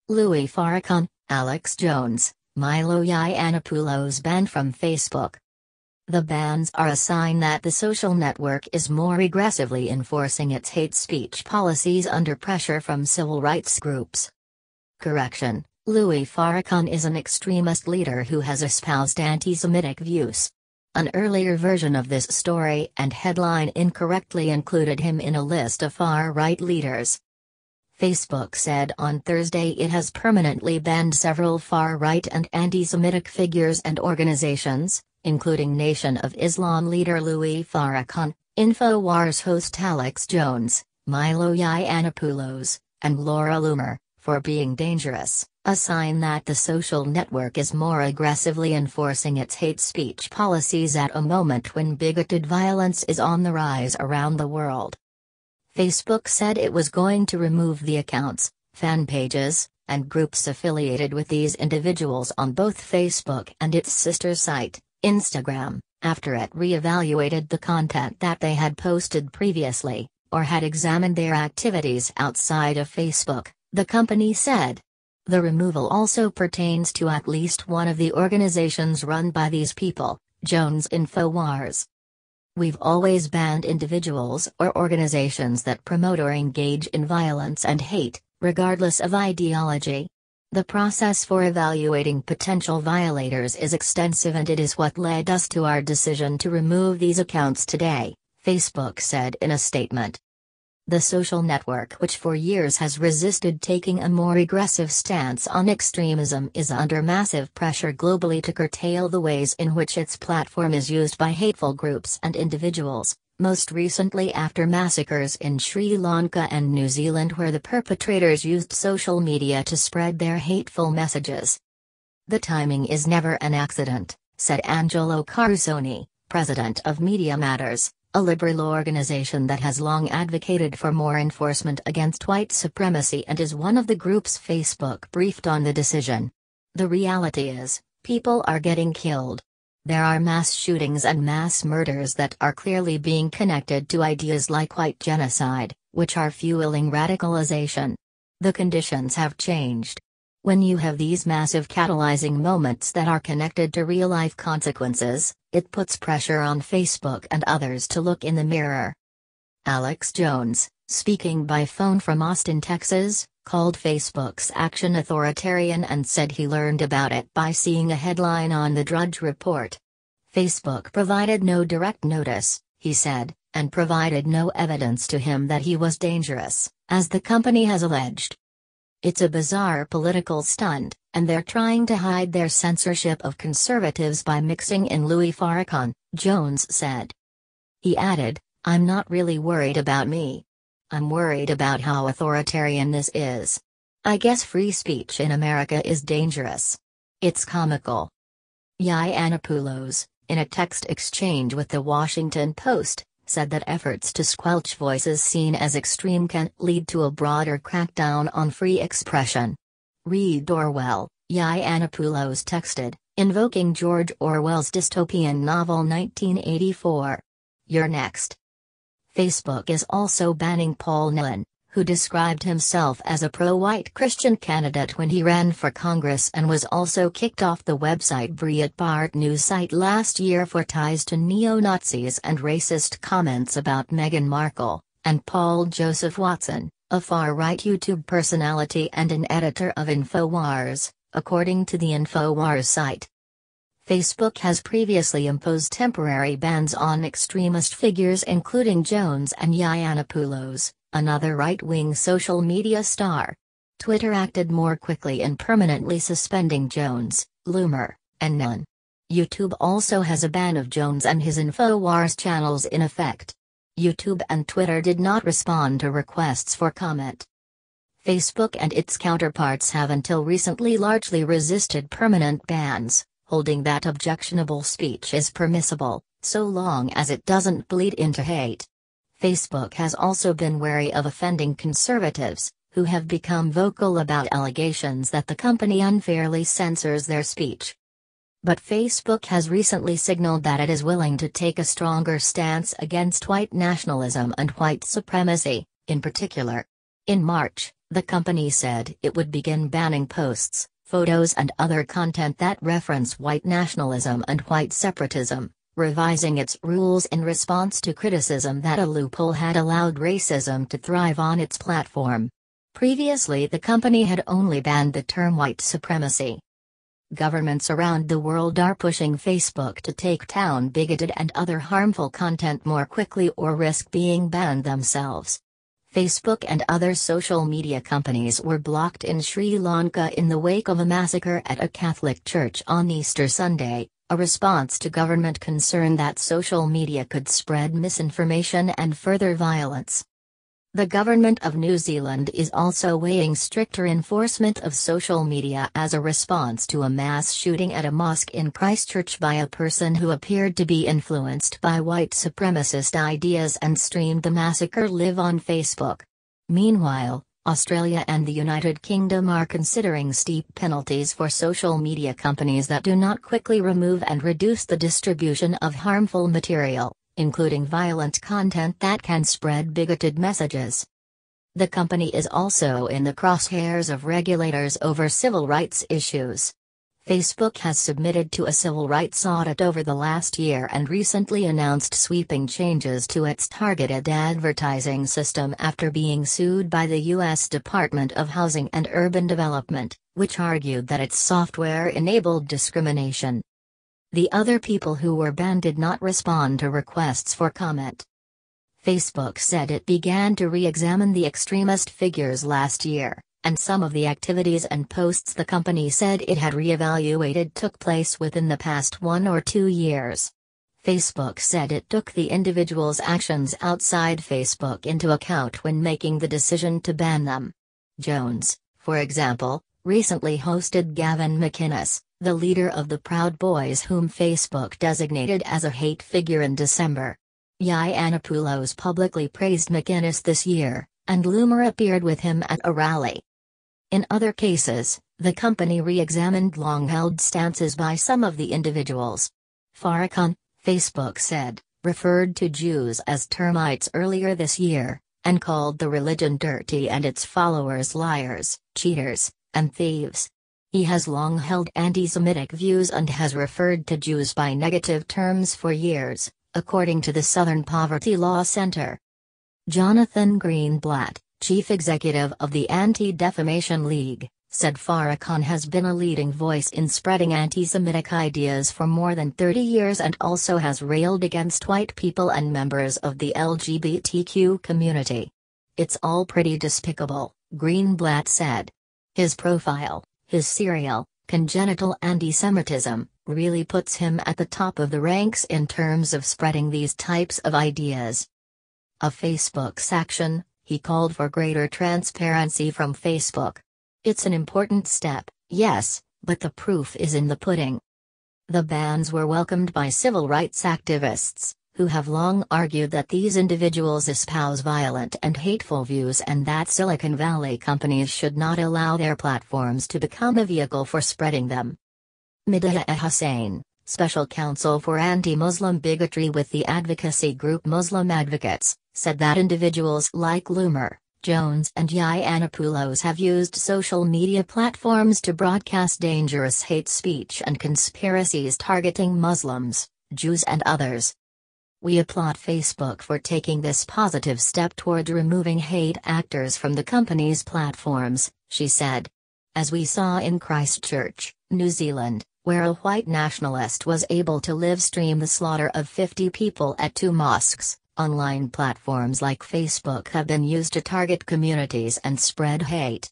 Louis Farrakhan, Alex Jones, Milo Yiannopoulos banned from Facebook. The bans are a sign that the social network is more aggressively enforcing its hate speech policies under pressure from civil rights groups. Correction: Louis Farrakhan is an extremist leader who has espoused anti-Semitic views. An earlier version of this story and headline incorrectly included him in a list of far-right leaders. Facebook said on Thursday it has permanently banned several far-right and anti-Semitic figures and organizations, including Nation of Islam leader Louis Farrakhan, InfoWars host Alex Jones, Milo Yiannopoulos, and Laura Loomer, for being dangerous, a sign that the social network is more aggressively enforcing its hate speech policies at a moment when bigoted violence is on the rise around the world. Facebook said it was going to remove the accounts, fan pages, and groups affiliated with these individuals on both Facebook and its sister site, Instagram, after it re-evaluated the content that they had posted previously, or had examined their activities outside of Facebook, the company said. The removal also pertains to at least one of the organizations run by these people, Jones InfoWars. We've always banned individuals or organizations that promote or engage in violence and hate, regardless of ideology. The process for evaluating potential violators is extensive, and it is what led us to our decision to remove these accounts today, Facebook said in a statement. The social network, which for years has resisted taking a more aggressive stance on extremism, is under massive pressure globally to curtail the ways in which its platform is used by hateful groups and individuals, most recently after massacres in Sri Lanka and New Zealand where the perpetrators used social media to spread their hateful messages. The timing is never an accident, said Angelo Carusoni, president of Media Matters, a liberal organization that has long advocated for more enforcement against white supremacy and is one of the groups Facebook briefed on the decision. The reality is, people are getting killed. There are mass shootings and mass murders that are clearly being connected to ideas like white genocide, which are fueling radicalization. The conditions have changed. When you have these massive catalyzing moments that are connected to real-life consequences, it puts pressure on Facebook and others to look in the mirror. Alex Jones, speaking by phone from Austin, Texas, called Facebook's action authoritarian and said he learned about it by seeing a headline on the Drudge Report. Facebook provided no direct notice, he said, and provided no evidence to him that he was dangerous, as the company has alleged. It's a bizarre political stunt, and they're trying to hide their censorship of conservatives by mixing in Louis Farrakhan, Jones said. He added, I'm not really worried about me. I'm worried about how authoritarian this is. I guess free speech in America is dangerous. It's comical. Yiannopoulos, in a text exchange with the Washington Post, said that efforts to squelch voices seen as extreme can lead to a broader crackdown on free expression. Read Orwell, Yiannopoulos texted, invoking George Orwell's dystopian novel 1984. You're next. Facebook is also banning Paul Nehlen, who described himself as a pro-white Christian candidate when he ran for Congress and was also kicked off the website Breitbart news site last year for ties to neo-Nazis and racist comments about Meghan Markle, and Paul Joseph Watson, a far-right YouTube personality and an editor of InfoWars, according to the InfoWars site. Facebook has previously imposed temporary bans on extremist figures including Jones and Yiannopoulos, another right-wing social media star. Twitter acted more quickly in permanently suspending Jones, Loomer, and Nehlen. YouTube also has a ban of Jones and his InfoWars channels in effect. YouTube and Twitter did not respond to requests for comment. Facebook and its counterparts have until recently largely resisted permanent bans, holding that objectionable speech is permissible, so long as it doesn't bleed into hate. Facebook has also been wary of offending conservatives, who have become vocal about allegations that the company unfairly censors their speech. But Facebook has recently signaled that it is willing to take a stronger stance against white nationalism and white supremacy, in particular. In March, The company said it would begin banning posts, photos and other content that reference white nationalism and white separatism, revising its rules in response to criticism that a loophole had allowed racism to thrive on its platform. Previously, the company had only banned the term white supremacy. Governments around the world are pushing Facebook to take down bigoted and other harmful content more quickly or risk being banned themselves. Facebook and other social media companies were blocked in Sri Lanka in the wake of a massacre at a Catholic church on Easter Sunday, a response to government concern that social media could spread misinformation and further violence. The government of New Zealand is also weighing stricter enforcement of social media as a response to a mass shooting at a mosque in Christchurch by a person who appeared to be influenced by white supremacist ideas and streamed the massacre live on Facebook. Meanwhile, Australia and the United Kingdom are considering steep penalties for social media companies that do not quickly remove and reduce the distribution of harmful material, including violent content that can spread bigoted messages. The company is also in the crosshairs of regulators over civil rights issues. Facebook has submitted to a civil rights audit over the last year and recently announced sweeping changes to its targeted advertising system after being sued by the U.S. Department of Housing and Urban Development, which argued that its software enabled discrimination. The other people who were banned did not respond to requests for comment. Facebook said it began to re-examine the extremist figures last year, and some of the activities and posts the company said it had re-evaluated took place within the past 1 or 2 years. Facebook said it took the individual's actions outside Facebook into account when making the decision to ban them. Jones, for example, recently hosted Gavin McInnes, the leader of the Proud Boys whom Facebook designated as a hate figure in December. Yiannopoulos publicly praised McInnes this year, and Loomer appeared with him at a rally. In other cases, the company re-examined long-held stances by some of the individuals. Farrakhan, Facebook said, referred to Jews as termites earlier this year, and called the religion dirty and its followers liars, cheaters, and thieves. He has long held anti-Semitic views and has referred to Jews by negative terms for years, according to the Southern Poverty Law Center. Jonathan Greenblatt, chief executive of the Anti-Defamation League, said Farrakhan has been a leading voice in spreading anti-Semitic ideas for more than 30 years and also has railed against white people and members of the LGBTQ community. It's all pretty despicable, Greenblatt said. His profile, his serial, Congenital Antisemitism, really puts him at the top of the ranks in terms of spreading these types of ideas. Of Facebook's action, he called for greater transparency from Facebook. It's an important step, yes, but the proof is in the pudding. The bans were welcomed by civil rights activists, who have long argued that these individuals espouse violent and hateful views and that Silicon Valley companies should not allow their platforms to become a vehicle for spreading them. Midaya Hussain, special counsel for anti-Muslim bigotry with the advocacy group Muslim Advocates, said that individuals like Loomer, Jones and Yiannopoulos have used social media platforms to broadcast dangerous hate speech and conspiracies targeting Muslims, Jews and others. We applaud Facebook for taking this positive step toward removing hate actors from the company's platforms, she said. As we saw in Christchurch, New Zealand, where a white nationalist was able to live stream the slaughter of 50 people at 2 mosques, online platforms like Facebook have been used to target communities and spread hate.